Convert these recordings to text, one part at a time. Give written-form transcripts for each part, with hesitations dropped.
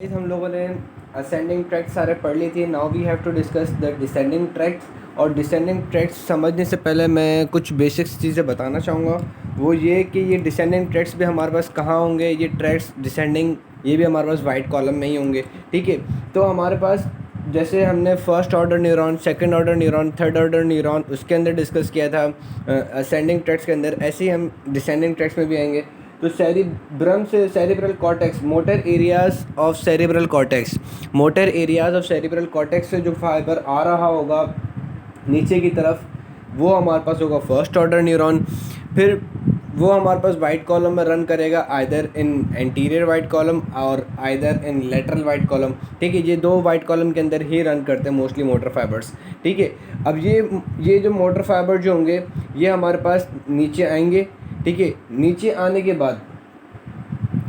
Guys, हम लोगों ने असेंडिंग ट्रैक्ट सारे पढ़ ली थी। Now we have to discuss the descending tract. और डिसेंडिंग ट्रैक्ट समझने से पहले मैं कुछ बेसिक्स चीज़ें बताना चाहूँगा। वो ये कि ये डिसेंडिंग ट्रैक्ट्स भी हमारे पास कहाँ होंगे, ये ट्रैक्ट्स डिसेंडिंग ये भी हमारे पास वाइट कॉलम में ही होंगे। ठीक है, तो हमारे पास जैसे हमने first order neuron, second order neuron, third order neuron उसके अंदर डिस्कस किया था असेंडिंग ट्रैक्ट्स के अंदर, ऐसे ही हम डिसेंडिंग ट्रैक्ट्स में भी आएंगे। तो सेरिब्रम से cerebral cortex, motor areas of cerebral cortex, motor areas of cerebral cortex से जो फाइबर आ रहा होगा नीचे की तरफ, वो हमारे पास होगा फर्स्ट ऑर्डर न्यूरॉन। फिर वो हमारे पास वाइट कॉलम में रन करेगा, either in anterior white column और either in lateral white column. ठीक है, ये दो वाइट कॉलम के अंदर ही रन करते हैं मोस्टली मोटर फाइबर्स। ठीक है, अब ये जो मोटर फाइबर जो होंगे ये हमारे पास नीचे आएंगे। ठीक है, नीचे आने के बाद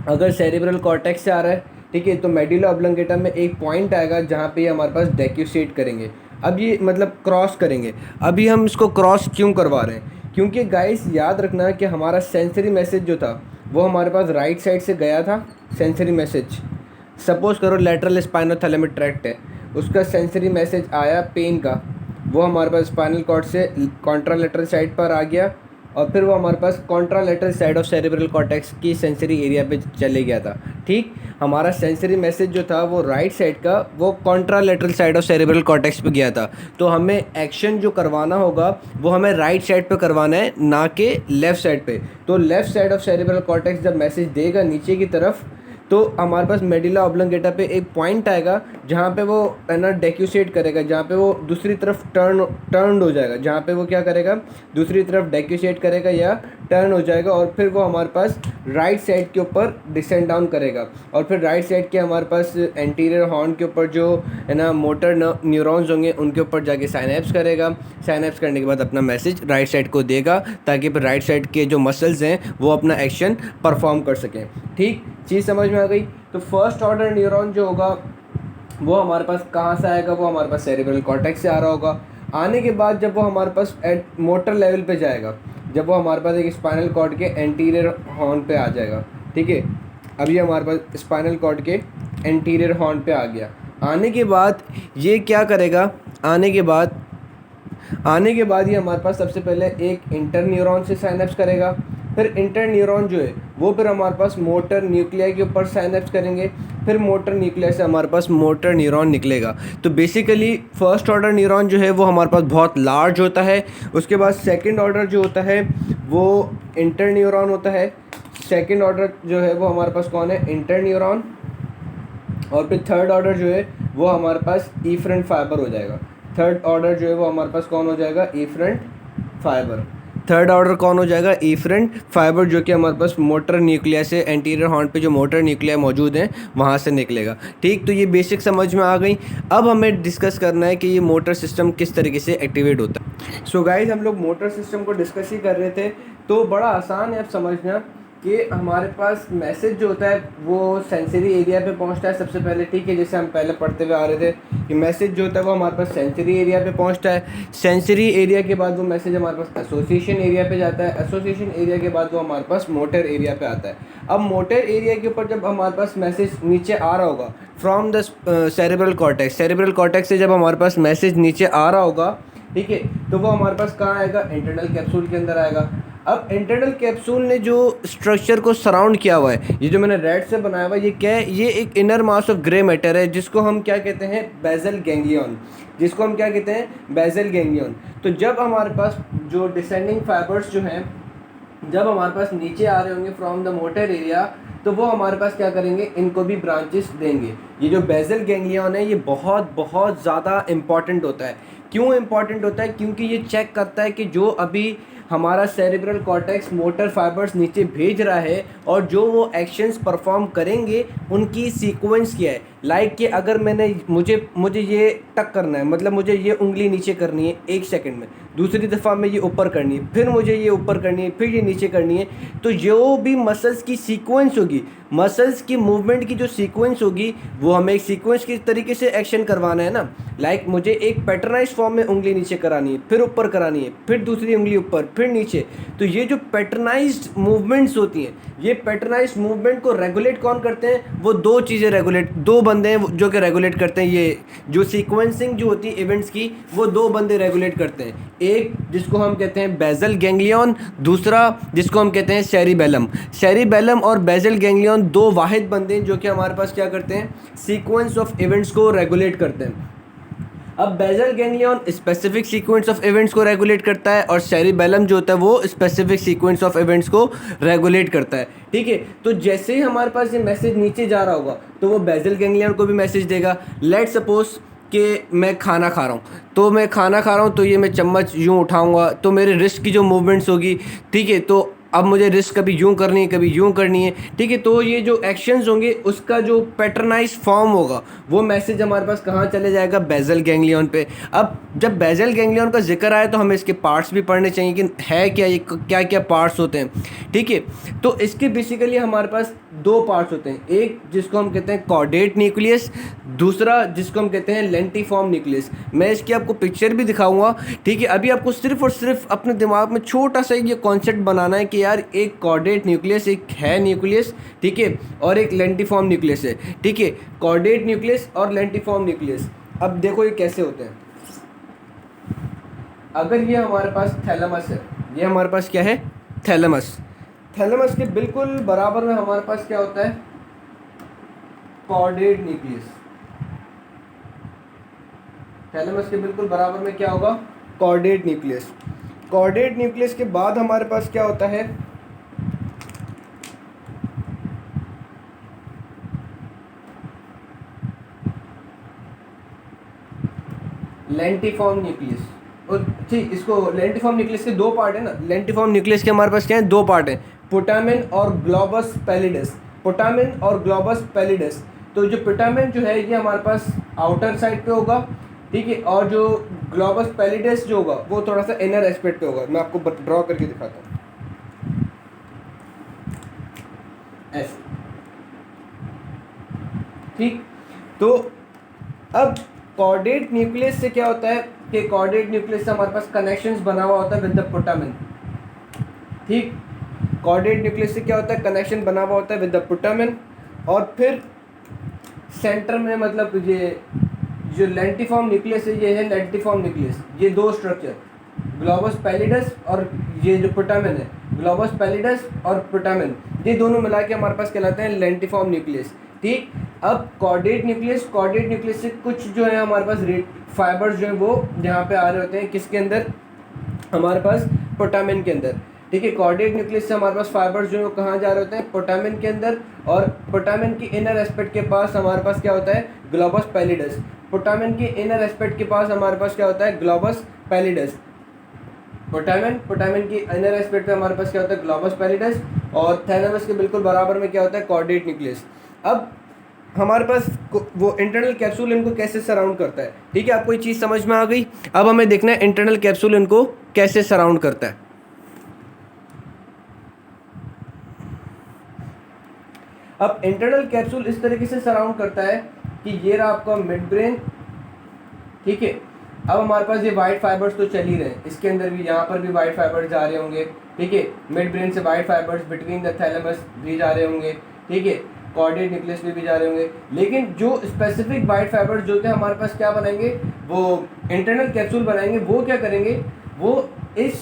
अगर सेरिब्रल कॉर्टेक्स से आ रहा है, ठीक है, तो मेडुला ऑब्लंगेटा में एक पॉइंट आएगा जहाँ पे ये हमारे पास डेक्यूसेट करेंगे। अब ये मतलब क्रॉस करेंगे। अभी हम इसको क्रॉस क्यों करवा रहे हैं? क्योंकि गाइस याद रखना कि हमारा सेंसरी मैसेज जो था वो हमारे पास राइट साइड से गया था। सेंसरी मैसेज सपोज करो लेटरल स्पाइनोथैलेमिक ट्रैक्ट है, उसका सेंसरी मैसेज आया पेन का, वो हमारे पास स्पाइनल कॉर्ड से कॉन्ट्रालेटरल साइड पर आ गया और फिर वो हमारे पास contralateral side of cerebral cortex की सेंसरी एरिया पे चले गया था। ठीक, हमारा सेंसरी मैसेज जो था वो राइट साइड का वो contralateral side of cerebral cortex पे गया था। तो हमें एक्शन जो करवाना होगा वो हमें राइट साइड पे करवाना है, ना कि लेफ़्ट साइड पे। तो left side of cerebral cortex जब मैसेज देगा नीचे की तरफ, तो हमारे पास मेडुला ऑब्लंगेटा पे एक पॉइंट आएगा जहाँ पे वो है ना डेक्यूसेट करेगा, जहाँ पे वो दूसरी तरफ टर्न हो जाएगा, जहाँ पे वो क्या करेगा दूसरी तरफ डेक्यूसेट करेगा या टर्न हो जाएगा। और फिर वो हमारे पास राइट साइड के ऊपर डिसेंड डाउन करेगा और फिर राइट साइड के हमारे पास एंटीरियर हॉर्न के ऊपर जो है ना मोटर न्यूरॉन्स होंगे उनके ऊपर जाके साइनेप्स करेगा। साइनेप्स करने के बाद अपना मैसेज राइट साइड को देगा ताकि फिर राइट साइड के जो मसल्स हैं वो अपना एक्शन परफॉर्म कर सकें। ठीक, चीज़ समझ में आ गई? तो फर्स्ट ऑर्डर न्यूरॉन जो होगा वो हमारे पास कहाँ से आएगा? वो हमारे पास सेरिब्रल कॉर्टेक्स से आ रहा होगा। आने के बाद जब वो हमारे पास एट मोटर लेवल पे जाएगा, जब वो हमारे पास एक स्पाइनल कॉर्ड के एंटीरियर हॉर्न पे आ जाएगा। ठीक है, अब ये हमारे पास स्पाइनल कॉर्ड के एंटीरियर हॉर्न पे आ गया। आने के बाद ये क्या करेगा? आने के बाद ये हमारे पास सबसे पहले एक इंटर न्यूरॉन से साइनेप्स करेगा। फिर इंटर न्यूरॉन जो है वो फिर हमारे पास मोटर न्यूक्लियाई के ऊपर साइनेप्स करेंगे। फिर मोटर न्यूक्लियाई से हमारे पास मोटर न्यूरॉन निकलेगा। तो बेसिकली फर्स्ट ऑर्डर न्यूरॉन जो है वो हमारे पास बहुत लार्ज होता है। उसके बाद सेकंड ऑर्डर जो होता है वो इंटर न्यूरॉन होता है। सेकंड ऑर्डर जो है वो हमारे पास कौन है? Inter neuron. और फिर थर्ड ऑर्डर जो है वो हमारे पास इफरेंट फाइबर हो जाएगा। थर्ड ऑर्डर जो है वो हमारे पास कौन हो जाएगा? Efferent fibre. थर्ड ऑर्डर कौन हो जाएगा? इफरेंट फाइबर, जो कि हमारे पास मोटर न्यूक्लिया से एंटीरियर हॉर्न पे जो मोटर न्यूक्लिया मौजूद हैं वहाँ से निकलेगा। ठीक, तो ये बेसिक समझ में आ गई। अब हमें डिस्कस करना है कि ये मोटर सिस्टम किस तरीके से एक्टिवेट होता है। सो गाइज, हम लोग मोटर सिस्टम को डिस्कस ही कर रहे थे, तो बड़ा आसान है अब समझना कि हमारे पास मैसेज जो होता है वो सेंसरी एरिया पे पहुंचता है सबसे पहले। ठीक है, जैसे हम पहले पढ़ते हुए आ रहे थे कि मैसेज जो होता है वो हमारे पास सेंसरी एरिया पे पहुंचता है। सेंसरी एरिया के बाद वो मैसेज हमारे पास एसोसिएशन एरिया पे जाता है। एसोसिएशन एरिया के बाद वो हमारे पास मोटर एरिया पे आता है। अब मोटर एरिया के ऊपर जब हमारे पास मैसेज नीचे आ रहा होगा from the cerebral cortex, cerebral cortex से जब हमारे पास मैसेज नीचे आ रहा होगा, ठीक है, तो वो हमारे पास कहाँ आएगा? इंटरनल कैप्सूल के अंदर आएगा। अब इंटरनल कैप्सूल ने जो स्ट्रक्चर को सराउंड किया हुआ है, ये जो मैंने रेड से बनाया हुआ है, ये क्या है? ये एक inner mass of grey matter है जिसको हम क्या कहते हैं? Basal ganglion. जिसको हम क्या कहते हैं? Basal ganglion. तो जब हमारे पास जो डिसेंडिंग फाइबर्स जो हैं जब हमारे पास नीचे आ रहे होंगे फ्रॉम द मोटर एरिया, तो वो हमारे पास क्या करेंगे? इनको भी ब्रांचेस देंगे। ये जो बेसल गैंग्लियन है ये बहुत बहुत ज़्यादा इम्पॉर्टेंट होता है। क्यों इम्पॉर्टेंट होता है? क्योंकि ये चेक करता है कि जो अभी हमारा सेरिब्रल कॉर्टेक्स मोटर फाइबर्स नीचे भेज रहा है और जो वो एक्शंस परफॉर्म करेंगे उनकी सीक्वेंस क्या है। लाइक कि अगर मुझे ये टक करना है, मतलब मुझे ये उंगली नीचे करनी है 1 सेकंड में, दूसरी दफ़ा में ये ऊपर करनी है, फिर मुझे ये ऊपर करनी है, फिर ये नीचे करनी है, तो जो भी मसल्स की सीक्वेंस होगी, मसल्स की मूवमेंट की जो सीक्वेंस होगी वो हमें एक सीक्वेंस की तरीके से एक्शन करवाना है ना। लाइक मुझे एक पैटर्नाइज फॉर्म में उंगली नीचे करानी है, फिर ऊपर करानी है, फिर दूसरी उंगली ऊपर, फिर नीचे। तो ये जो पैटर्नाइज्ड मूवमेंट्स होती हैं, ये पैटर्नाइज्ड मूवमेंट को रेगुलेट कौन करते हैं? वो दो चीज़ें रेगुलेट, दो बंदे हैं जो कि रेगुलेट करते हैं। ये जो सीक्वेंसिंग जो होती है इवेंट्स की, वो दो बंदे रेगुलेट करते हैं। एक जिसको हम कहते हैं बेसल गैंग्लियन, दूसरा जिसको हम कहते हैं सेरिबेलम। सेरिबेलम और बेसल गैंग्लियन दो वाहिद बंदे हैं जो कि हमारे पास क्या करते हैं? सीक्वेंस ऑफ इवेंट्स को रेगुलेट करते हैं। अब basal ganglion specific sequence of events को रेगुलेट करता है और सेरिबेलम जो होता है वो स्पेसिफिक सीक्वेंस ऑफ इवेंट्स को रेगुलेट करता है। ठीक है, तो जैसे ही हमारे पास ये मैसेज नीचे जा रहा होगा तो वो बेसल गैंग्लियन को भी मैसेज देगा। लेट्स सपोज कि मैं खाना खा रहा हूँ, तो मैं खाना खा रहा हूँ तो ये मैं चम्मच यूँ उठाऊँगा तो मेरे रिस्ट की जो मूवमेंट्स होगी, ठीक है, तो अब मुझे रिस्क कभी यूँ करनी है कभी यूँ करनी है। ठीक है, तो ये जो एक्शंस होंगे उसका जो पैटर्नाइज फॉर्म होगा वो मैसेज हमारे पास कहाँ चले जाएगा? बेसल गैंग्लियन पे। अब जब बेसल गैंग्लियन का जिक्र आए तो हमें इसके पार्ट्स भी पढ़ने चाहिए कि है क्या, ये क्या क्या पार्ट्स होते हैं। ठीक है, तो इसके बेसिकली हमारे पास दो पार्ट्स होते हैं, एक जिसको हम कहते हैं कॉर्डेट न्यूक्लियस, दूसरा जिसको हम कहते हैं लेंटिफॉर्म न्यूक्लियस। मैं इसकी आपको पिक्चर भी दिखाऊंगा। ठीक है, अभी आपको सिर्फ और सिर्फ अपने दिमाग में छोटा सा ये कॉन्सेप्ट बनाना है कि यार एक कॉर्डेट न्यूक्लियस, एक है न्यूक्लियस, ठीक है, और एक लेंटिफॉर्म न्यूक्लियस है। ठीक है, कॉर्डेट न्यूक्लियस और लेंटिफॉर्म न्यूक्लियस। अब देखो ये कैसे होते हैं। अगर ये हमारे पास थैलेमस है, ये हमारे पास क्या है? थैलेमस। थैलेमस के बिल्कुल बराबर में हमारे पास क्या होता है? Chordate nucleus. थैलेमस के बिल्कुल बराबर में क्या होगा? Chordate nucleus. कॉर्डेट न्यूक्लियस के बाद हमारे पास क्या होता है? Lentiform nucleus. और ठीक, इसको लेंटिफॉर्म न्यूक्लियस के दो पार्ट है ना। लेंटिफॉर्म न्यूक्लियस के हमारे पास क्या है? दो पार्ट हैं, पुटामेन और ग्लोबस पैलिडस। पुटामेन और ग्लोबस पैलिडस। तो जो पुटामेन जो है ये हमारे पास आउटर साइड पे होगा, ठीक है, और जो ग्लोबस पैलिडस जो होगा वो थोड़ा सा इनर एस्पेक्ट पे होगा। मैं आपको ड्रॉ करके दिखाता हूँ ऐसे। ठीक, तो अब कॉर्डेट न्यूक्लियस से क्या होता है कि कॉर्डेट न्यूक्लियस से हमारे पास कनेक्शंस बना हुआ होता है विद द पुटामेन। ठीक, कॉर्डेट न्यूक्लियस से क्या होता है? कनेक्शन बना हुआ होता है विद द पुटामेन। और फिर सेंटर में, मतलब ये जो लेंटिफॉर्म न्यूक्लियस है ये है लेंटिफॉर्म न्यूक्लियस। ये दो स्ट्रक्चर, ग्लोबस पैलिडस और ये जो पुटामेन है, ग्लोबस पैलिडस और पुटामेन, ये दोनों मिला के हमारे पास कहलाते हैं लेंटिफॉर्म न्यूक्लियस। ठीक, अब कॉर्डेट न्यूक्लियस से कुछ जो है हमारे पास फाइबर्स जो है वो यहाँ पे आ रहे होते हैं, किसके अंदर? हमारे पास पुटामेन के अंदर। ठीक है, कॉर्डेट न्यूक्लियस से हमारे पास फाइबर्स जो है वो कहाँ जा रहे होते हैं? पुटामेन के अंदर। और पुटामेन की इनर एस्पेक्ट के पास हमारे पास क्या होता है? Globus pallidus. पुटामेन की इनर एस्पेक्ट के पास हमारे पास क्या होता है? Globus pallidus. पुटामेन की इनर एस्पेक्ट पे हमारे पास क्या होता है? Globus pallidus. और थैलेमस के बिल्कुल बराबर में क्या होता है? Chordate nucleus. अब हमारे पास वो इंटरनल कैप्सूल इनको कैसे सराउंड करता है। ठीक है, आपको ये चीज़ समझ में आ गई। अब हमें देखना है इंटरनल कैप्सूल इनको कैसे सराउंड करता है। अब इंटरनल कैप्सूल इस तरीके से सराउंड करता है कि ये रहा आपका मिड ब्रेन। ठीक है, अब हमारे पास ये वाइट फाइबर्स तो चल ही रहे हैं, इसके अंदर भी, यहाँ पर भी वाइट फाइबर्स जा रहे होंगे। ठीक है, मिड ब्रेन से white fibres between the thalamus भी जा रहे होंगे। ठीक है, कॉर्डेट न्यूक्लियस में भी जा रहे होंगे। लेकिन जो स्पेसिफिक वाइट फाइबर्स जो थे हमारे पास क्या बनाएंगे? वो इंटरनल कैप्सूल बनाएंगे। वो क्या करेंगे? वो इस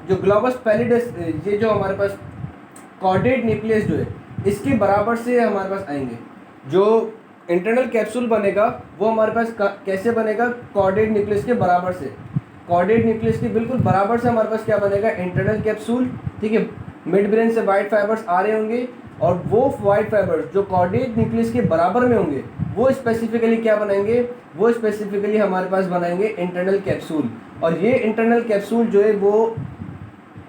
जो ग्लोबस पैलिडस, ये जो हमारे पास कॉर्डेट न्यूक्लियस जो है इसके बराबर से हमारे पास आएंगे। जो इंटरनल कैप्सूल बनेगा वो हमारे पास कैसे बनेगा? कॉर्डेट न्यूक्लियस के बराबर से। कॉर्डेट न्यूक्लियस के बिल्कुल बराबर से हमारे पास क्या बनेगा? Internal capsule. ठीक है, मिड ब्रेन से वाइट फाइबर्स आ रहे होंगे और वो वाइट फाइबर्स जो कॉर्डेट न्यूक्लियस के बराबर में होंगे वो स्पेसिफिकली क्या बनाएंगे? वो स्पेसिफिकली हमारे पास बनाएंगे इंटरनल कैप्सूल। और ये इंटरनल कैप्सूल जो है वो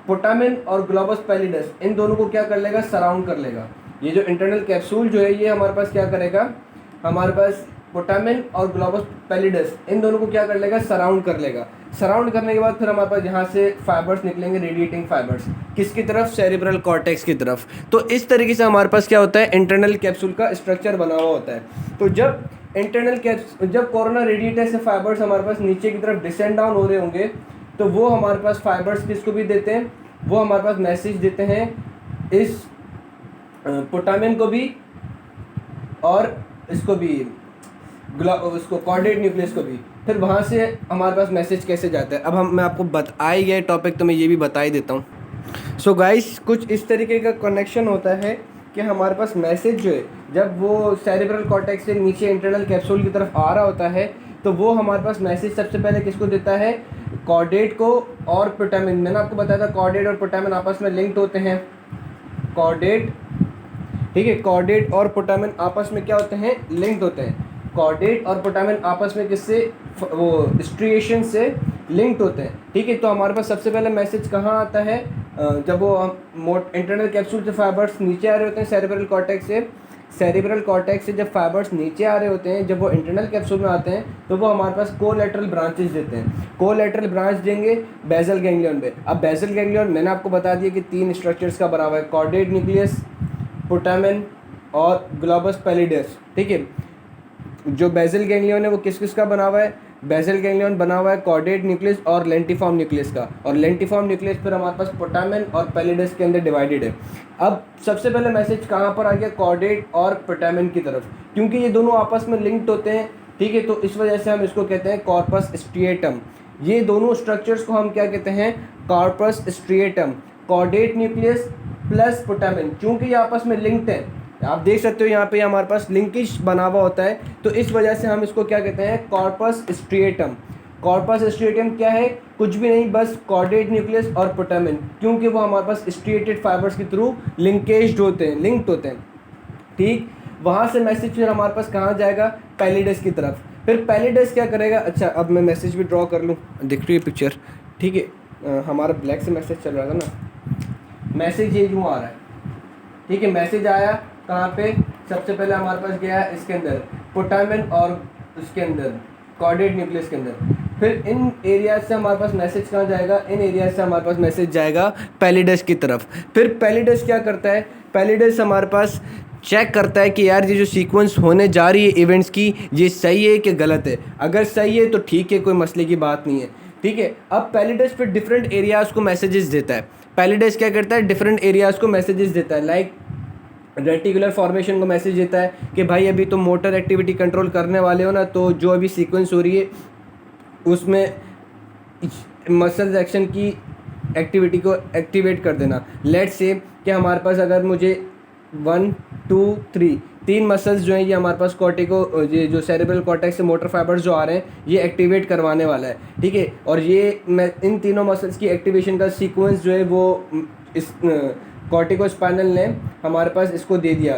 पुटामेन और ग्लोबस पैलिडस इन दोनों को क्या कर लेगा? सराउंड कर लेगा। ये जो इंटरनल कैप्सूल जो है ये हमारे पास क्या करेगा? हमारे पास पुटामेन और ग्लोबस पैलिडस इन दोनों को क्या कर लेगा? सराउंड कर लेगा। सराउंड करने के बाद फिर हमारे पास यहाँ से फाइबर्स निकलेंगे, रेडिएटिंग फाइबर्स, किसकी तरफ? सेरिब्रल कॉर्टेक्स की तरफ। तो इस तरीके से हमारे पास क्या होता है? इंटरनल कैप्सूल का स्ट्रक्चर बना हुआ होता है। तो जब कोरोना रेडिएटर से फाइबर्स हमारे पास नीचे की तरफ डिसेंड डाउन हो रहे होंगे तो वो हमारे पास फाइबर्स किसको भी देते हैं, वो हमारे पास मैसेज देते हैं इस पोटामिन को भी और इसको भी, उसको कॉर्डेट न्यूक्लियस को भी। फिर वहाँ से हमारे पास मैसेज कैसे जाता है, अब मैं आपको बता ही गया टॉपिक, तो मैं ये भी बता ही देता हूँ। सो गाइस, कुछ इस तरीके का कनेक्शन होता है कि हमारे पास मैसेज जो है, जब वो सेरेब्रल कॉर्टेक्स से नीचे इंटरनल कैप्सूल की तरफ आ रहा होता है, तो वो हमारे पास मैसेज सबसे पहले किसको देता है, कॉर्डेट को और पोटामिन। मैंने आपको बताया था कॉर्डेट और पोटामिन आपस में लिंक्ड होते हैं, कॉर्डेट, ठीक है, कॉर्डेट और पोटामिन आपस में क्या होते हैं, लिंक्ड होते हैं। कॉर्डेट और पोटामिन आपस में किससे, वो स्ट्रिएशन से लिंक्ड होते हैं, ठीक है। तो हमारे पास सबसे पहले मैसेज कहाँ आता है, जब वो इंटरनल कैप्सूल से फाइबर्स नीचे आ रहे होते हैं सेरेब्रल कॉर्टेक्स से, सेरेब्रल कॉर्टेक्स से जब फाइबर्स नीचे आ रहे होते हैं, जब वो इंटरनल कैप्सूल में आते हैं, तो वो हमारे पास कोलैटरल ब्रांचेस देते हैं। कोलैटरल ब्रांच देंगे बेसल गैंग्लियन पे। अब बेसल गैंग्लियन मैंने आपको बता दिया कि 3 स्ट्रक्चर्स का बना हुआ है, कॉर्डेट न्यूक्लियस, पोटामिन और ग्लोबस पैलिडस, ठीक है। जो बेसल गैंग्लियन है वो किस किस का बना हुआ है, बेसल गैंग्लियन बना हुआ है कॉर्डेट न्यूक्लियस और लेंटिफॉर्म न्यूक्लियस का, और लेंटिफॉर्म न्यूक्लियस फिर हमारे पास पोटामिन और पैलिडस के अंदर डिवाइडेड है। अब सबसे पहले मैसेज कहाँ पर आ गया, कॉर्डेट और पोटामिन की तरफ, क्योंकि ये दोनों आपस में लिंक्ड होते हैं, ठीक है। तो इस वजह से हम इसको कहते हैं कॉर्पस स्ट्रिएटम। ये दोनों स्ट्रक्चर्स को हम क्या कहते हैं, corpus striatum, caudate nucleus plus putamen. चूँकि ये आपस में लिंक्ड है, आप देख सकते हो यहाँ पे हमारे पास लिंकेज बना हुआ होता है, तो इस वजह से हम इसको क्या कहते हैं, कॉर्पस स्ट्रिएटम। कॉर्पस स्ट्रिएटम क्या है, कुछ भी नहीं, बस कॉर्डेट न्यूक्लियस और पोटामिन, क्योंकि वो हमारे पास स्ट्रिएटेड फाइबर्स के थ्रू लिंकेज्ड होते हैं, लिंक्ड होते हैं, ठीक। वहाँ से मैसेज फिर हमारे पास कहाँ जाएगा, पैलिडस की तरफ। फिर पैलिडस क्या करेगा, अच्छा अब मैं मैसेज भी ड्रॉ कर लूँ, दिख रही है पिक्चर, ठीक है। हमारा ब्लैक से मैसेज चल रहा था ना, मैसेज ये यूँ आ रहा है, ठीक है। मैसेज आया कहाँ पे, सबसे पहले हमारे पास गया इसके अंदर पोटामिन और उसके अंदर कॉर्डेट न्यूक्लियस के अंदर। फिर इन एरियाज से हमारे पास मैसेज कहाँ जाएगा, इन एरियाज से हमारे पास मैसेज जाएगा पैलिडस की तरफ। फिर पैलिडस क्या करता है, पैलिडस हमारे पास चेक करता है कि यार ये जो सीक्वेंस होने जा रही है इवेंट्स की, ये सही है कि गलत है। अगर सही है तो ठीक है, कोई मसले की बात नहीं है, ठीक है। अब पैलिडस फिर डिफरेंट एरियाज़ को मैसेजेस देता है। पैलिडस क्या करता है, डिफरेंट एरियाज़ को मैसेजेस देता है, लाइक रेटिकुलर फॉर्मेशन को मैसेज देता है कि भाई अभी तुम मोटर एक्टिविटी कंट्रोल करने वाले हो ना, तो जो अभी सीक्वेंस हो रही है उसमें मसल्स एक्शन की एक्टिविटी को एक्टिवेट कर देना। लेट्स से कि हमारे पास अगर मुझे 1 2 3 3 मसल्स जो हैं ये हमारे पास कॉर्टिको, ये जो सेरेब्रल कॉर्टेक्स से मोटर फाइबर्स जो आ रहे हैं ये एक्टिवेट करवाने वाला है, ठीक है। और ये मैं इन तीनों मसल्स की एक्टिवेशन का सीक्वेंस जो है वो इस कॉर्टिको स्पाइनल ने हमारे पास इसको दे दिया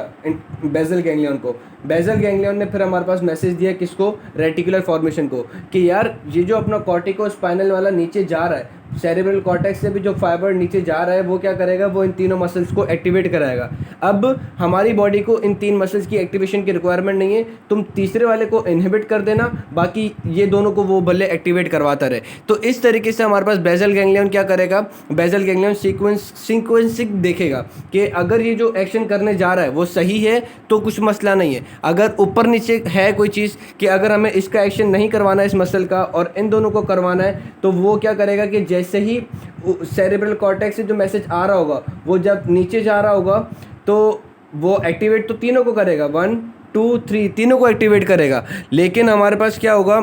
बेसल गैंग्लियन को। बेसल गैंग्लियन ने फिर हमारे पास मैसेज दिया किसको, रेटिकुलर फॉर्मेशन को, कि यार ये जो अपना कॉर्टिको स्पाइनल वाला नीचे जा रहा है, सेरेब्रल कॉर्टेक्स से भी जो फाइबर नीचे जा रहा है वो क्या करेगा, वो इन तीनों मसल्स को एक्टिवेट कराएगा। अब हमारी बॉडी को इन 3 मसल्स की एक्टिवेशन की रिक्वायरमेंट नहीं है, तुम तीसरे वाले को इनहिबिट कर देना, बाकी ये दोनों को वो भले एक्टिवेट करवाता रहे। तो इस तरीके से हमारे पास बेसल गैंग्लियन क्या करेगा, बेसल गैंग्लियन सीक्वेंसिंग देखेगा कि अगर ये जो एक्शन करने जा रहा है वो सही है तो कुछ मसला नहीं है। अगर ऊपर नीचे है कोई चीज़ कि अगर हमें इसका एक्शन नहीं करवाना है इस मसल का और इन दोनों को करवाना है, तो वो क्या करेगा कि जैसे ही सेरेब्रल कॉर्टेक्स से जो मैसेज आ रहा होगा वो जब नीचे जा रहा होगा तो वो एक्टिवेट तो तीनों को करेगा, 1 2 3 तीनों को एक्टिवेट करेगा। लेकिन हमारे पास क्या होगा,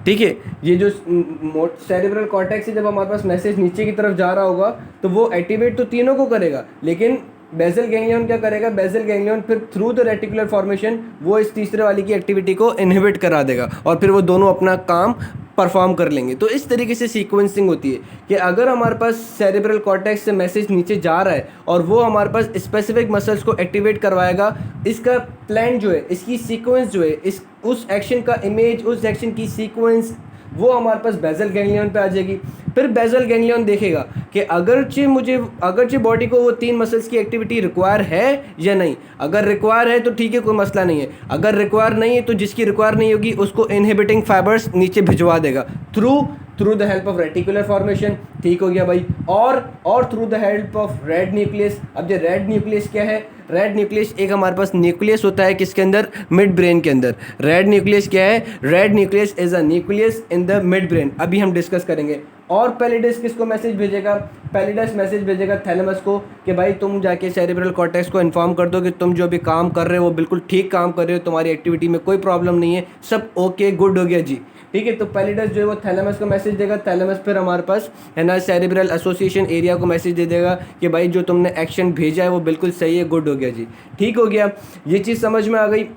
ठीक है, ये जो सेरेब्रल कॉर्टेक्स से जब हमारे पास मैसेज नीचे की तरफ जा रहा होगा तो वो एक्टिवेट तो तीनों को करेगा, लेकिन बेसल गैंग्लियन क्या करेगा, बेसल गैंग्लियन फिर थ्रू द रेटिकुलर फॉर्मेशन वो इस तीसरे वाली की एक्टिविटी को इनहिबिट करा देगा और फिर वो दोनों अपना काम परफॉर्म कर लेंगे। तो इस तरीके से सीक्वेंसिंग होती है कि अगर हमारे पास सेरेब्रल कॉर्टेक्स से मैसेज नीचे जा रहा है और वो हमारे पास स्पेसिफिक मसल्स को एक्टिवेट करवाएगा, इसका प्लान जो है, इसकी सीक्वेंस जो है, इस उस एक्शन का इमेज, उस एक्शन की सीक्वेंस वो हमारे पास बेसल गैंग्लियन पे आ जाएगी। फिर बेसल गैंग्लियन देखेगा कि अगरचे बॉडी को वो 3 मसल्स की एक्टिविटी रिक्वायर है या नहीं। अगर रिक्वायर है तो ठीक है, कोई मसला नहीं है। अगर रिक्वायर नहीं है तो जिसकी रिक्वायर नहीं होगी उसको इनहिबिटिंग फाइबर्स नीचे भिजवा देगा through through the help of reticular formation, ठीक हो गया भाई, और through the help of red nucleus. अब जो रेड न्यूक्लियस क्या है, रेड न्यूक्लियस एक हमारे पास न्यूक्लियस होता है किसके अंदर, मिड ब्रेन के अंदर। रेड न्यूक्लियस क्या है, red nucleus is a nucleus in the mid brain, अभी हम डिस्कस करेंगे। और पैलिडस किसको मैसेज भेजेगा, पैलिडस मैसेज भेजेगा थैलेमस को कि भाई तुम जाके सेरेब्रल कॉर्टेक्स को इन्फॉर्म कर दो कि तुम जो भी काम कर रहे हो वो बिल्कुल ठीक काम कर रहे हो, तुम्हारी एक्टिविटी में कोई प्रॉब्लम नहीं है, सब ओके गुड हो गया जी, ठीक है। तो पैलिडस जो है वो थैलेमस को मैसेज देगा, थैलेमस फिर हमारे पास है ना सेरेब्रल एसोसिएशन एरिया को मैसेज दे देगा कि भाई जो तुमने एक्शन भेजा है वो बिल्कुल सही है, गुड हो गया जी, ठीक हो गया। ये चीज़ समझ में आ गई।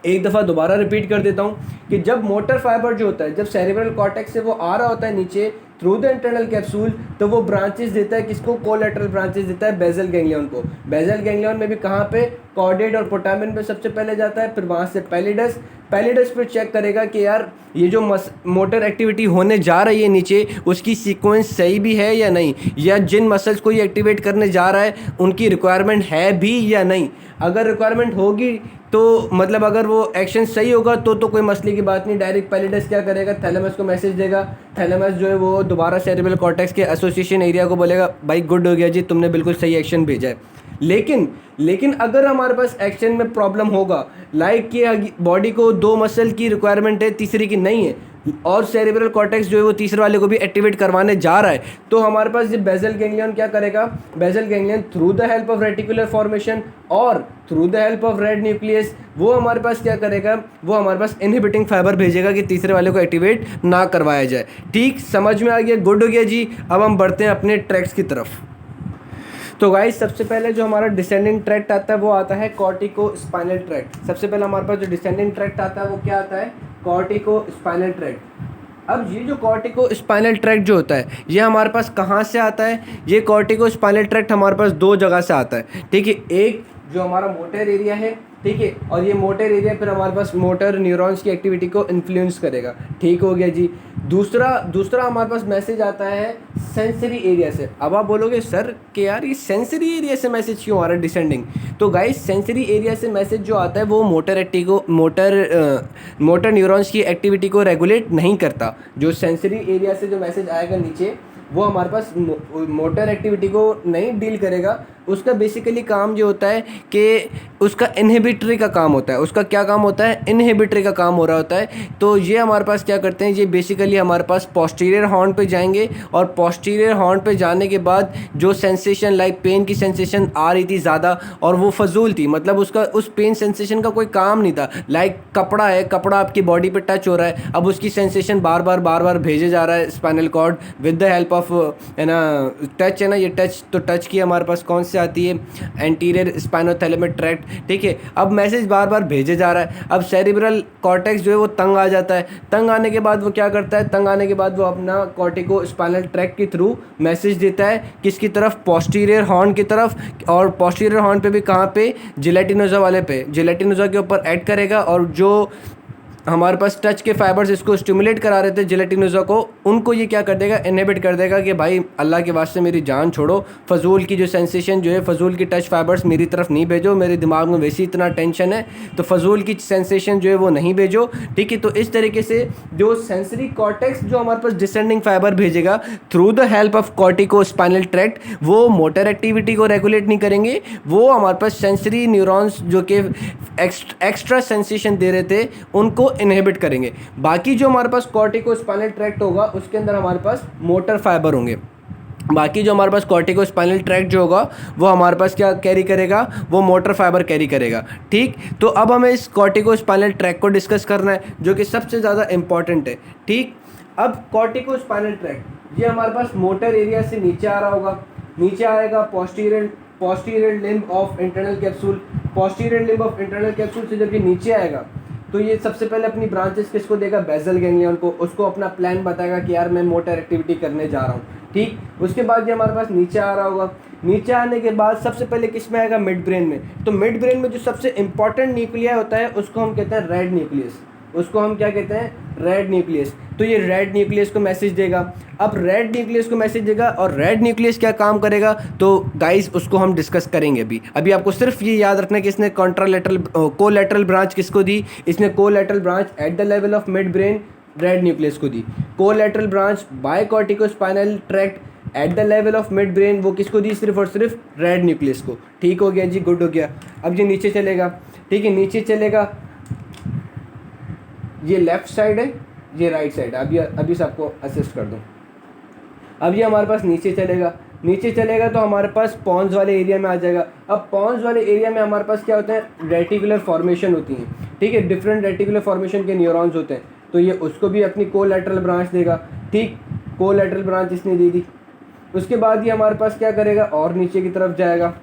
एक दफ़ा दोबारा रिपीट कर देता हूँ कि जब मोटर फाइबर जो होता है, जब सेरेब्रल कॉर्टेक्स से वो आ रहा होता है नीचे थ्रू द इंटरनल कैप्सूल, तो वो ब्रांचेस देता है किसको, कोलैटरल ब्रांचेस देता है बेजल गैंग्लियन को। बेजल गैंग्लियन में भी कहाँ पे, कॉर्डेट और पोटामिन पे सबसे पहले जाता है, फिर वहाँ से पैलिडस, पैलिडस फिर चेक करेगा कि यार ये जो मोटर एक्टिविटी होने जा रही है नीचे उसकी सीक्वेंस सही भी है या नहीं, या जिन मसल्स को ये एक्टिवेट करने जा रहा है उनकी रिक्वायरमेंट है भी या नहीं। अगर रिक्वायरमेंट होगी तो मतलब अगर वो एक्शन सही होगा तो कोई मसले की बात नहीं, डायरेक्ट पैलिडस क्या करेगा, थैलेमस को मैसेज देगा, थैलेमस जो है वो दोबारा सेरेब्रल कॉर्टेक्स के एसोसिएशन एरिया को बोलेगा भाई गुड हो गया जी, तुमने बिल्कुल सही एक्शन भेजा है। लेकिन अगर हमारे पास एक्शन में प्रॉब्लम होगा, लाइक कि बॉडी को 2 मसल की रिक्वायरमेंट है, तीसरी की नहीं है, और सेरेब्रल कॉर्टेक्स जो है वो तीसरे वाले को भी एक्टिवेट करवाने जा रहा है, तो हमारे पास ये बेजल गैंग्लियन क्या करेगा, basal ganglion through the help of reticular formation और through the help of red nucleus वो हमारे पास क्या करेगा, वो हमारे पास इनहिबिटिंग फाइबर भेजेगा कि तीसरे वाले को एक्टिवेट ना करवाया जाए। ठीक समझ में आ गया, गुड हो गया जी। अब हम बढ़ते हैं अपने ट्रैक्स की तरफ। तो गाइस सबसे पहले जो हमारा डिसेंडिंग ट्रैक्ट आता है वो आता है कॉर्टिको स्पाइनल ट्रैक्ट। सबसे पहले हमारे पास जो डिसेंडिंग ट्रैक्ट आता है वो क्या आता है, कॉर्टिको स्पाइनल ट्रैक्ट। अब ये जो कॉर्टिको स्पाइनल ट्रैक्ट जो होता है ये हमारे पास कहाँ से आता है, ये कॉर्टिको स्पाइनल ट्रैक्ट हमारे पास 2 जगह से आता है, ठीक है। एक जो हमारा मोटर एरिया है, ठीक है, और ये मोटर एरिया फिर हमारे पास मोटर न्यूरॉन्स की एक्टिविटी को इन्फ्लुएंस करेगा, ठीक हो गया जी। दूसरा हमारे पास मैसेज आता है सेंसरी एरिया से। अब आप बोलोगे सर कि यार ये सेंसरी एरिया से मैसेज क्यों आ रहा है डिसेंडिंग, तो गाइस सेंसरी एरिया से मैसेज जो आता है वो मोटर न्यूरॉन्स की एक्टिविटी को रेगुलेट नहीं करता। जो सेंसरी एरिया से जो मैसेज आएगा नीचे वो हमारे पास मोटर एक्टिविटी को नहीं डील करेगा, उसका बेसिकली काम जो होता है कि उसका इनहिबिटरी का काम होता है। उसका क्या काम होता है, इनहिबिटरी का काम हो रहा होता है। तो ये हमारे पास क्या करते हैं, ये बेसिकली हमारे पास पोस्टीरियर हॉर्न पे जाएंगे, और पोस्टीरियर हॉर्न पे जाने के बाद जो सेंसेशन लाइक पेन की सेंसेशन आ रही थी ज़्यादा और वो फजूल थी, मतलब उसका उस पेन सेंसेशन का कोई काम नहीं था। लाइक कपड़ा है, कपड़ा आपकी बॉडी पे टच हो रहा है, अब उसकी सेंसेशन बार बार भेजे जा रहा है spinal cord with the help of है ना टच, है ना, ये टच, तो टच की हमारे पास कौन से आती है, एंटीरियर स्पाइनोथैलेमिक ट्रैक्ट, ठीक है। अब मैसेज बार भेजे जा रहा है, अब सेरिब्रल कॉर्टेक्स जो है वो तंग आ जाता है, तंग आने के बाद वो क्या करता है, तंग आने के बाद वो अपना कॉर्टिको स्पाइनल ट्रैक्ट के थ्रू मैसेज देता है किसकी तरफ, पोस्टीरियर हॉर्न की तरफ, और पोस्टीरियर हॉर्न पे भी कहाँ पे, जिलेटिनोजा वाले पे, जिलेटिनोजा के ऊपर ऐड करेगा, और जो हमारे पास टच के फाइबर्स इसको स्टिमुलेट करा रहे थे जिलेटिनोजा को, उनको ये क्या कर देगा, इनहिबिट कर देगा कि भाई अल्लाह के वास्ते मेरी जान छोड़ो, फजूल की जो सेंसेशन जो है, फजूल की टच फाइबर्स मेरी तरफ नहीं भेजो, मेरे दिमाग में वैसे इतना टेंशन है तो फजूल की सेंसेशन जो है वो नहीं भेजो, ठीक है। तो इस तरीके से जो सेंसरी कॉर्टेक्स जो हमारे पास डिसेंडिंग फाइबर भेजेगा through the help of cortico spinal tract, वो मोटर एक्टिविटी को रेगुलेट नहीं करेंगे, वो हमारे पास सेंसरी न्यूरॉन्स जो कि एक्स्ट्रा सेंसेशन दे रहे थे उनको इनहिबिट करेंगे। बाकी जो हमारे पास कॉर्टिको स्पाइनल ट्रैक्ट होगा उसके अंदर हमारे पास मोटर फाइबर होंगे। बाकी जो हमारे पास कॉर्टिको स्पाइनल ट्रैक्ट जो होगा वो हमारे पास क्या कैरी करेगा, वो मोटर फाइबर कैरी करेगा, ठीक। तो अब हमें इस कॉर्टिको स्पाइनल ट्रैक्ट को डिस्कस करना है जो कि सबसे ज़्यादा इंपॉर्टेंट है, ठीक। अब कॉर्टिको स्पाइनल ट्रैक्ट ये हमारे पास मोटर एरिया से नीचे आ रहा होगा, नीचे आएगा posterior limb of internal capsule, posterior limb of internal capsule से जब ये नीचे आएगा तो ये सबसे पहले अपनी ब्रांचेस किसको देगा, बेजल गैंग्लियन को, उसको अपना प्लान बताएगा कि यार मैं मोटर एक्टिविटी करने जा रहा हूँ, ठीक। उसके बाद ये हमारे पास नीचे आ रहा होगा, नीचे आने के बाद सबसे पहले किस में आएगा, मिड ब्रेन में। तो मिड ब्रेन में जो सबसे इंपॉर्टेंट न्यूक्लिया होता है उसको हम कहते हैं रेड न्यूक्लियस, उसको हम क्या कहते हैं, रेड न्यूक्लियस। तो ये रेड न्यूक्लियस को मैसेज देगा। अब रेड न्यूक्लियस को मैसेज देगा और रेड न्यूक्लियस क्या काम करेगा, तो गाइस उसको हम डिस्कस करेंगे अभी आपको सिर्फ ये याद रखना है कि इसने कोलैटरल ब्रांच किसको दी, इसने collateral branch at the level of mid brain red nucleus को दी। Collateral branch by corticospinal tract at the level of mid brain, वो किसको दी? सिर्फ और सिर्फ रेड न्यूक्लियस को। ठीक हो गया जी, गुड हो गया। अब ये नीचे चलेगा, ठीक है, नीचे चलेगा, ये लेफ्ट साइड है, ये राइट साइड है। अभी से आपको असिस्ट कर दूँ। अब ये हमारे पास नीचे चलेगा, नीचे चलेगा तो हमारे पास पॉन्स वाले एरिया में आ जाएगा। अब पॉन्स वाले एरिया में हमारे पास क्या होता है? रेटिकुलर फॉर्मेशन होती हैं, ठीक है, डिफरेंट रेटिकुलर फॉर्मेशन के न्यूरॉन्स होते हैं, तो ये उसको भी अपनी कोलैटरल ब्रांच देगा। ठीक, कोलैटरल ब्रांच इसने दे दी। उसके बाद ये हमारे पास क्या करेगा? और नीचे की तरफ जाएगा,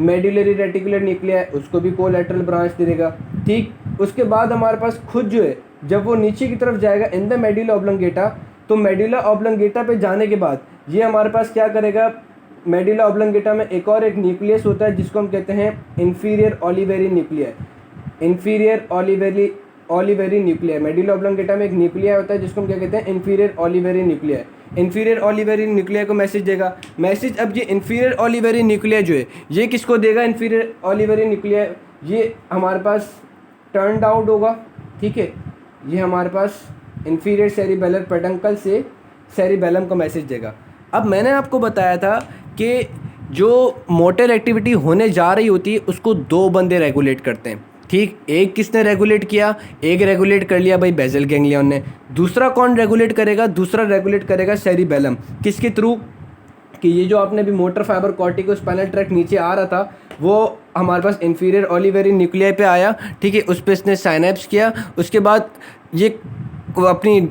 मेडुलरी रेटिकुलर न्यूक्लिया, उसको भी कोलैटरल ब्रांच दे देगा। ठीक, उसके बाद हमारे पास खुद जो है, जब वो नीचे की तरफ जाएगा इन द मेडुला ऑब्लंगेटा, तो मेडुला ऑब्लंगेटा पे जाने के बाद ये हमारे पास क्या करेगा? मेडुला ऑब्लंगेटा में एक न्यूक्लियस होता है जिसको हम कहते हैं inferior olivary nuclei. Inferior olivary nuclei, medulla oblongata में एक न्यूक्लिया होता है जिसको हम क्या कहते हैं? Inferior olivary nuclei. Inferior olivary Nucleya को मैसेज देगा। मैसेज, अब ये इंफीरियर ओलिवेरी न्यूक्लिया जो है ये किसको देगा? इंफीरियर ओलिवेरी न्यूक्लिया ये हमारे पास टर्नड आउट होगा, ठीक है, ये हमारे पास इंफीरियर सेरिबेलर पेडंकल से सेरिबेलम को मैसेज देगा। अब मैंने आपको बताया था कि जो मोटर एक्टिविटी होने जा रही होती है उसको दो बंदे रेगुलेट करते हैं। ठीक, एक किसने रेगुलेट किया? एक रेगुलेट कर लिया भाई बेसल गैंग्लियन ने। दूसरा कौन रेगुलेट करेगा? दूसरा रेगुलेट करेगा सेरिबेलम। किसके थ्रू? कि ये जो आपने अभी मोटर फाइबर कॉर्टिकोस्पाइनल ट्रैक्ट नीचे आ रहा था वो हमारे पास इंफीरियर ओलिवेरी न्यूक्लिया पे आया, ठीक है, उस पर इसने साइनेप्स किया। उसके बाद ये अपनी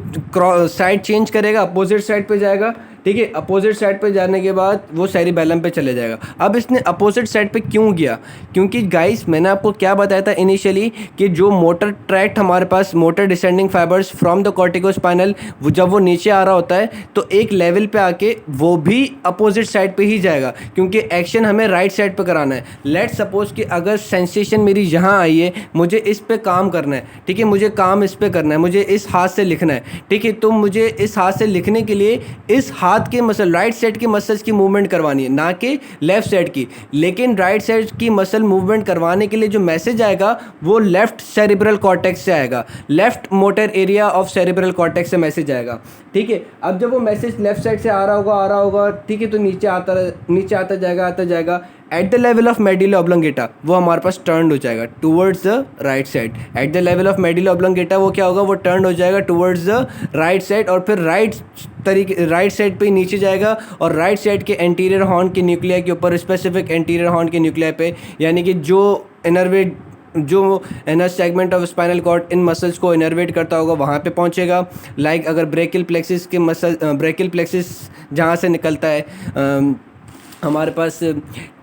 साइड चेंज करेगा, अपोजिट साइड पे जाएगा, ठीक है, अपोजिट साइड पे जाने के बाद वो सेरिबेलम पे चले जाएगा। अब इसने अपोजिट साइड पे क्यों गया? क्योंकि गाइस मैंने आपको क्या बताया था इनिशियली कि जो मोटर ट्रैक्ट हमारे पास, motor descending fibres from the corticospinal, वो जब वो नीचे आ रहा होता है तो एक लेवल पे आके वो भी अपोजिट साइड पे ही जाएगा, क्योंकि एक्शन हमें राइट साइड पे कराना है। लेट सपोज कि अगर सेंसेशन मेरी यहाँ आई है, मुझे इस पे काम करना है, ठीक है, मुझे काम इस पे करना है, मुझे इस हाथ से लिखना है, ठीक है, तो मुझे इस हाथ से लिखने के लिए इस हाथ के मसल, राइट साइड की मसल्स की मूवमेंट करवानी है, ना कि लेफ्ट साइड की। लेकिन राइट साइड की मसल मूवमेंट करवाने के लिए जो मैसेज आएगा वो लेफ्ट सेरिब्रल कॉर्टेक्स से आएगा, left motor area of cerebral cortex से मैसेज आएगा, ठीक है। अब जब वो मैसेज लेफ्ट साइड से आ रहा होगा, ठीक है, तो नीचे आता जाएगा eight the level of medulla oblongata, वो हमारे पास टर्न हो जाएगा towards the right side. Eight the level of medulla oblongata वो क्या होगा? वो टर्न हो जाएगा टूवर्ड्स द राइट साइड, और फिर राइट साइड पे नीचे जाएगा और राइट साइड के एंटीरियर हॉर्न के न्यूक्लिया के ऊपर, स्पेसिफिक एंटीरियर हॉर्न के न्यूक्लिया पे, यानी कि जो inner segment of spinal cord इन मसल्स को इनर्वेट करता होगा वहाँ पे पहुँचेगा। लाइक अगर ब्रेकियल प्लेक्सिस के मसल, ब्रेकियल प्लेक्सिस जहाँ से निकलता है हमारे पास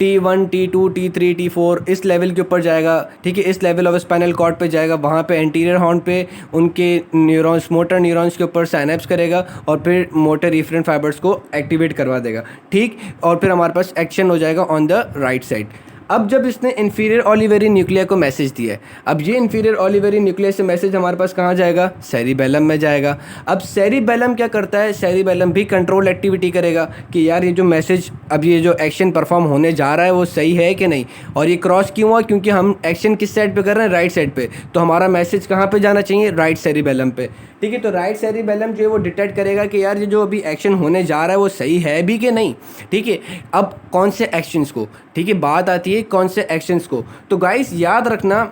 T1, T2, T3, T4 इस लेवल के ऊपर जाएगा, ठीक है, इस लेवल ऑफ स्पाइनल कॉर्ड पे जाएगा, वहाँ पे एंटीरियर हॉर्न पे उनके न्यूरॉन्स, मोटर न्यूरॉन्स के ऊपर साइनेप्स करेगा और फिर मोटर इफरेंट फाइबर्स को एक्टिवेट करवा देगा, ठीक, और फिर हमारे पास एक्शन हो जाएगा ऑन द राइट साइड। अब जब इसने इंफीरियर ओलिवेरी न्यूक्लिया को मैसेज दिया है, अब ये इंफीरियर ओलिवेरी न्यूक्लिया से मैसेज हमारे पास कहाँ जाएगा? सेरिबेलम में जाएगा। अब सेरिबेलम क्या करता है? सेरिबेलम भी कंट्रोल एक्टिविटी करेगा कि यार ये जो मैसेज, अब ये जो एक्शन परफॉर्म होने जा रहा है वो सही है कि नहीं, और ये क्रॉस क्यों हुआ? क्योंकि हम एक्शन किस साइड पे कर रहे हैं? राइट साइड पे, तो हमारा मैसेज कहाँ पे जाना चाहिए? राइट सेरिबेलम पे, ठीक है। तो राइट सेरिबेलम जो है वो डिटेक्ट करेगा कि यार ये जो अभी एक्शन होने जा रहा है वो सही है भी कि नहीं, ठीक है। अब कौन से एक्शंस को, ठीक है, बात आती है कौन से एक्शंस को, तो गाइस याद रखना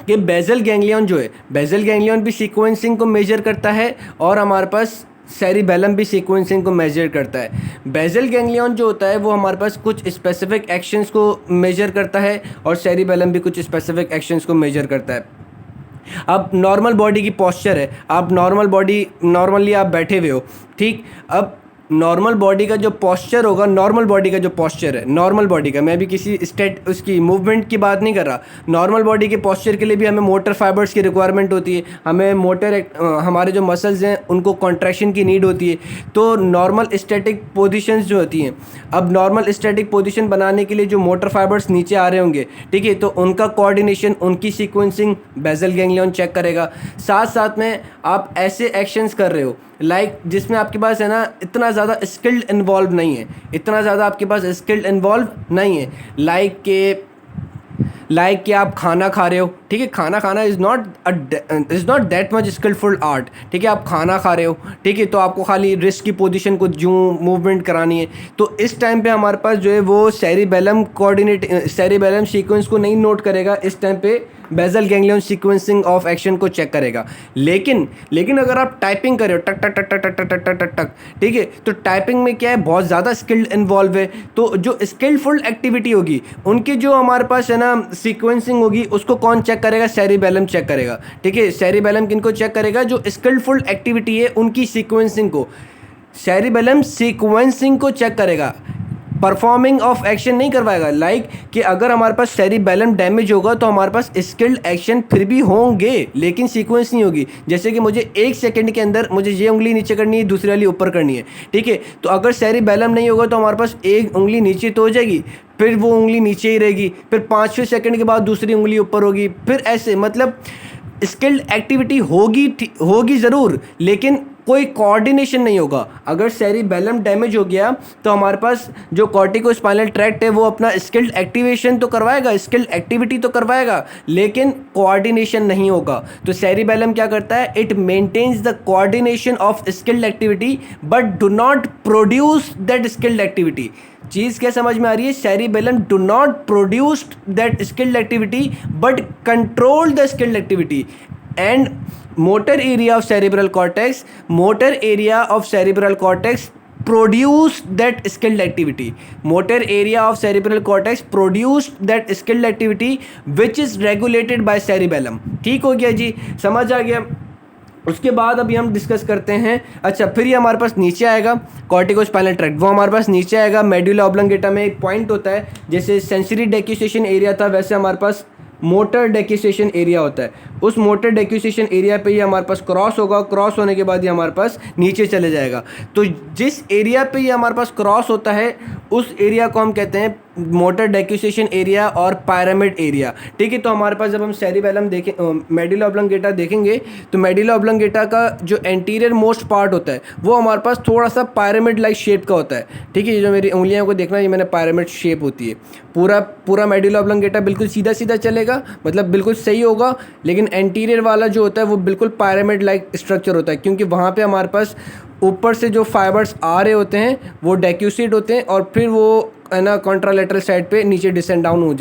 कि बेसल गैंग्लियन जो है, बेसल गैंग्लियन भी सीक्वेंसिंग को मेजर करता है और हमारे पास सेरिबेलम भी सीक्वेंसिंग को मेजर करता है। बेसल गैंग्लियन जो होता है वो हमारे पास कुछ स्पेसिफिक एक्शंस को मेजर करता है और सेरिबेलम भी कुछ स्पेसिफिक एक्शंस को मेजर करता है। अब नॉर्मल बॉडी की पोस्चर है, आप नॉर्मली आप बैठे हुए हो, ठीक, अब नॉर्मल बॉडी का जो पोस्चर होगा, नॉर्मल बॉडी का जो पोस्चर है, नॉर्मल बॉडी का, मैं अभी किसी स्टेट उसकी मूवमेंट की बात नहीं कर रहा, नॉर्मल बॉडी के पोस्चर के लिए भी हमें मोटर फाइबर्स की रिक्वायरमेंट होती है, हमें हमारे जो मसल्स हैं उनको कॉन्ट्रैक्शन की नीड होती है। तो नॉर्मल स्टैटिक पोजीशंस जो होती हैं, अब नॉर्मल स्टैटिक पोजीशन बनाने के लिए जो मोटर फाइबर्स नीचे आ रहे होंगे, ठीक है, तो उनका कोऑर्डिनेशन, उनकी सीक्वेंसिंग बेसल गैंग्लियन चेक करेगा। साथ साथ में आप ऐसे एक्शंस कर रहे हो लाइक जिसमें आपके पास है ना इतना ज़्यादा स्किल्ड इन्वॉल्व नहीं है, लाइक के लाइक कि आप खाना खा रहे हो, ठीक है, खाना खाना is not that much skilful art, ठीक है, आप खाना खा रहे हो, ठीक है, तो आपको खाली रिस्ट की पोजीशन को यूँ मूवमेंट करानी है, तो इस टाइम पे हमारे पास जो है वो सेरिबेलम सीक्वेंस को नहीं नोट करेगा, इस टाइम पे basal ganglion sequencing of action को चेक करेगा। लेकिन अगर आप टाइपिंग कर रहे हो टक टक टक टक टक टक टक टक टक, ठीक है, तो टाइपिंग में क्या है, बहुत ज़्यादा स्किल्ड इन्वॉल्व है, तो जो स्किलफुल एक्टिविटी होगी उनकी जो हमारे पास है ना सीक्वेंसिंग होगी, उसको कौन चेक करेगा, सेरिबेलम चेक करेगा, ठीक है। सेरिबेलम किनको चेक करेगा, जो स्किलफुल एक्टिविटी है उनकी सीक्वेंसिंग को, सेरिबेलम सीक्वेंसिंग को चेक करेगा, परफॉर्मिंग ऑफ एक्शन नहीं करवाएगा। लाइक कि अगर हमारे पास सेरिबेलम डैमेज होगा तो हमारे पास स्किल्ड एक्शन फिर भी होंगे लेकिन सीक्वेंस नहीं होगी। जैसे कि मुझे 1 सेकंड के अंदर मुझे ये उंगली नीचे करनी है, दूसरी वाली ऊपर करनी है, ठीक है, तो अगर सेरिबेलम नहीं होगा तो हमारे पास एक उंगली नीचे तो हो जाएगी, फिर वो उंगली नीचे ही रहेगी, फिर 5-6 सेकंड के बाद दूसरी उंगली ऊपर होगी, फिर ऐसे, मतलब स्किल्ड एक्टिविटी होगी ज़रूर लेकिन कोई कोऑर्डिनेशन नहीं होगा। अगर सेरिबेलम डैमेज हो गया तो हमारे पास जो कॉर्टिकोस्पाइनल ट्रैक्ट है वो अपना स्किल्ड एक्टिवेशन तो करवाएगा, स्किल्ड एक्टिविटी तो करवाएगा, लेकिन कोऑर्डिनेशन नहीं होगा। तो सेरिबेलम क्या करता है, it maintains the coordination of skilled activity but do not produce that skilled activity. चीज़ क्या समझ में आ रही है, cerebellum do not produce that skilled activity but control the skilled activity. And motor area of cerebral cortex produce that skilled activity. Motor area of cerebral cortex produce that skilled activity which is regulated by cerebellum। ठीक हो गया जी, समझ आ गया। उसके बाद अभी हम discuss करते हैं, अच्छा फिर ये हमारे पास नीचे आएगा कॉर्टिकोस्पाइनल ट्रैक्ट, वो हमारे पास नीचे आएगा मेडुला ऑब्लंगेटा में एक पॉइंट होता है, जैसे सेंसरी डेक्यूसेशन एरिया था वैसे हमारे पास मोटर डेक्यूसेशन एरिया होता है। उस मोटर डेक्यूसेशन एरिया पे ये हमारे पास क्रॉस होगा, क्रॉस होने के बाद ये हमारे पास नीचे चले जाएगा। तो जिस एरिया पे ये हमारे पास क्रॉस होता है उस एरिया को हम कहते हैं मोटर डेक्यूसेशन एरिया और पायरामिड एरिया, ठीक है। तो हमारे पास जब हम सेरिबेलम देखें, मेडुला ऑब्लंगेटा देखेंगे तो मेडुला ऑब्लंगेटा का जो एंटीरियर मोस्ट पार्ट होता है वो हमारे पास थोड़ा सा पायरामिड लाइक शेप का होता है, ठीक है। ये जो मेरी उंगलियों को देखना, ये मैंने पायरामिड शेप होती है, पूरा मेडुला ऑब्लंगेटा बिल्कुल सीधा सीधा चलेगा, मतलब बिल्कुल सही होगा, लेकिन एंटीरियर वाला जो होता है वो बिल्कुल पायरामिड लाइक स्ट्रक्चर होता है, क्योंकि वहाँ पे हमारे पास ऊपर से जो फाइबर्स आ रहे होते हैं वो डेक्यूसेट होते हैं और फिर वो है ना कॉन्ट्रालेटरल साइड पे नीचे डिसेंड डाउन हो